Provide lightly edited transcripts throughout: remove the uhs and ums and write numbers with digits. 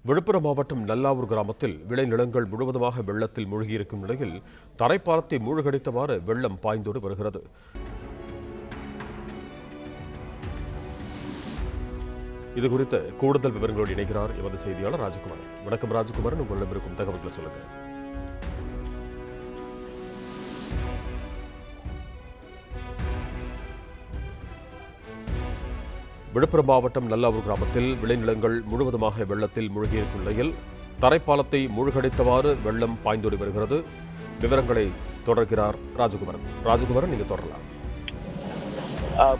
விழுப்புரம் மாவட்டம் நல்லாவூர் கிராமத்தில் விளைநிலங்கள் முழுவதுமாக வெள்ளத்தில் மூழ்கியிருக்கும் நிலையில் தரைப்பாலத்தை மூழ்கடித்தவாறு வெள்ளம் பாய்ந்தோடு வருகிறது. இதுகுறித்த கூடுதல் விவரங்களோடு இணைகிறார் எமது செய்தியாளர் ராஜகுமார். வணக்கம் ராஜகுமாரன், உங்களிடம் இருக்கும் தகவல்களை சொல்லுங்கள். விழுப்புரம் மாவட்டம் நல்லாவூர் கிராமத்தில் விளைநிலங்கள் முழுவதுமாக வெள்ளத்தில் மூழ்கியிருக்கும் நிலையில் தரைப்பாலத்தை மூழ்கடித்தவாறு வெள்ளம் பாய்ந்தோடி வருகிறது. விவரங்களை தொடர்கிறார் ராஜகுமாரன், நீங்க தொடரலாம்.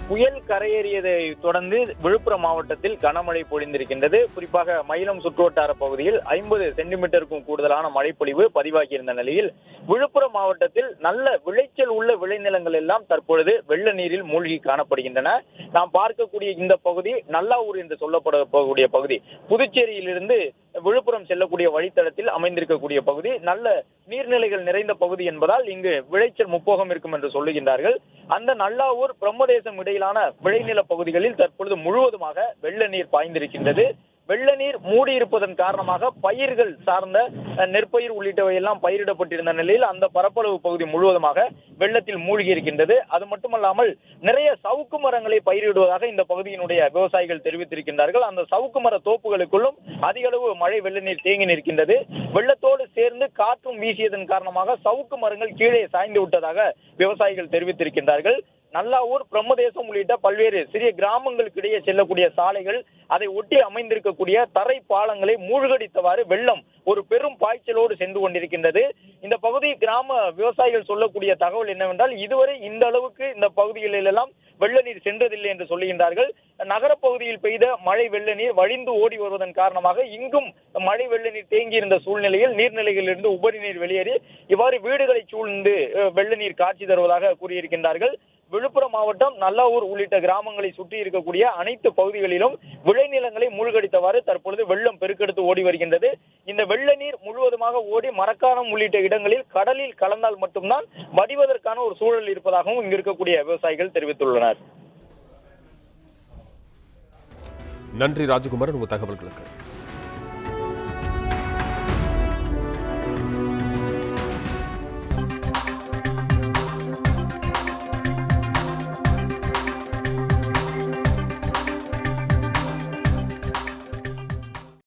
புயல் கரையேறியதை தொடர்ந்து விழுப்புரம் மாவட்டத்தில் கனமழை பொழிந்திருக்கின்றது. குறிப்பாக மயிலம் சுற்றுவட்டார பகுதியில் 50 சென்டிமீட்டருக்கும் கூடுதலான மழைப்பொழிவு பதிவாகியிருந்த நிலையில் விழுப்புரம் மாவட்டத்தில் நல்ல விளைச்சல் உள்ள விளைநிலங்கள் எல்லாம் தற்பொழுது வெள்ள நீரில் மூழ்கி காணப்படுகின்றன. நாம் பார்க்கக்கூடிய இந்த பகுதி நல்லாவூர் என்று சொல்லப்படக்கூடிய பகுதி புதுச்சேரியிலிருந்து விழுப்புரம் செல்லக்கூடிய வழித்தடத்தில் அமைந்திருக்கக்கூடிய பகுதி. நல்ல நீர்நிலைகள் நிறைந்த பகுதி என்பதால் இங்கு விளைச்சல் முப்போகம் இருக்கும் என்று சொல்லுகின்றார்கள். அந்த நல்லாவூர் பிரம்மதேசம் இடையிலான விளைநில பகுதிகளில் தற்பொழுது முழுவதுமாக வெள்ள நீர் பாய்ந்திருக்கின்றது. வெள்ள நீர் மூடி இருப்பதன் காரணமாக பயிர்கள் சார்ந்த நெற்பயிர் உள்ளிட்டவை எல்லாம் பயிரிடப்பட்டிருந்த நிலையில் அந்த பரப்பளவு பகுதி முழுவதுமாக வெள்ளத்தில் மூழ்கி இருக்கின்றது. அது மட்டுமல்லாமல் நிறைய சவுக்கு மரங்களை பயிரிடுவதாக இந்த பகுதியினுடைய விவசாயிகள் தெரிவித்திருக்கின்றார்கள். அந்த சவுக்கு மர தோப்புகளுக்குள்ளும் அதிக அளவு மழை வெள்ள நீர் தேங்கி நிற்கின்றது. வெள்ளத்தோடு சேர்ந்து காற்றும் வீசியதன் காரணமாக சவுக்கு மரங்கள் கீழே சாய்ந்து விட்டதாக விவசாயிகள் தெரிவித்திருக்கின்றார்கள். நல்லாவூர் பிரம்மதேசம் உள்ளிட்ட பல்வேறு சிறிய கிராமங்களுக்கு இடையே செல்லக்கூடிய சாலைகள், அதை ஒட்டி அமைந்திருக்கக்கூடிய தரை பாலங்களை மூழ்கடித்தவாறு வெள்ளம் ஒரு பெரும் பாய்ச்சலோடு சென்று கொண்டிருக்கின்றது. இந்த பகுதி கிராம விவசாயிகள் சொல்லக்கூடிய தகவல் என்னவென்றால், இதுவரை இந்த அளவுக்கு இந்த பகுதிகளில் எல்லாம் வெள்ள நீர் சென்றதில்லை என்று சொல்லுகின்றார்கள். நகரப்பகுதியில் பெய்த மழை வெள்ள நீர் வழிந்து ஓடி வருவதன் காரணமாக இங்கும் மழை வெள்ள நீர் தேங்கியிருந்த சூழ்நிலையில் நீர்நிலைகளிலிருந்து உபரி நீர் வெளியேறி இவ்வாறு வீடுகளை சூழ்ந்து வெள்ள நீர் காட்சி தருவதாக கூறியிருக்கின்றார்கள். விழுப்புரம் மாவட்டம் நல்லாவூர் உள்ளிட்ட கிராமங்களை சுற்றி இருக்கக்கூடிய அனைத்து பகுதிகளிலும் விளைநிலங்களை மூழ்கடித்தவாறு தற்பொழுது வெள்ளம் பெருக்கெடுத்து ஓடி வருகின்றது. இந்த வெள்ள நீர் முழுவதுமாக ஓடி மரக்காணம் உள்ளிட்ட இடங்களில் கடலில் கலந்தால் மட்டும்தான் வடிவதற்கான ஒரு சூழல் இருப்பதாகவும் இங்கு இருக்கக்கூடிய விவசாயிகள் தெரிவித்துள்ளனர். நன்றி ராஜகுமாரன், உங்கள் தகவல்களுக்கு.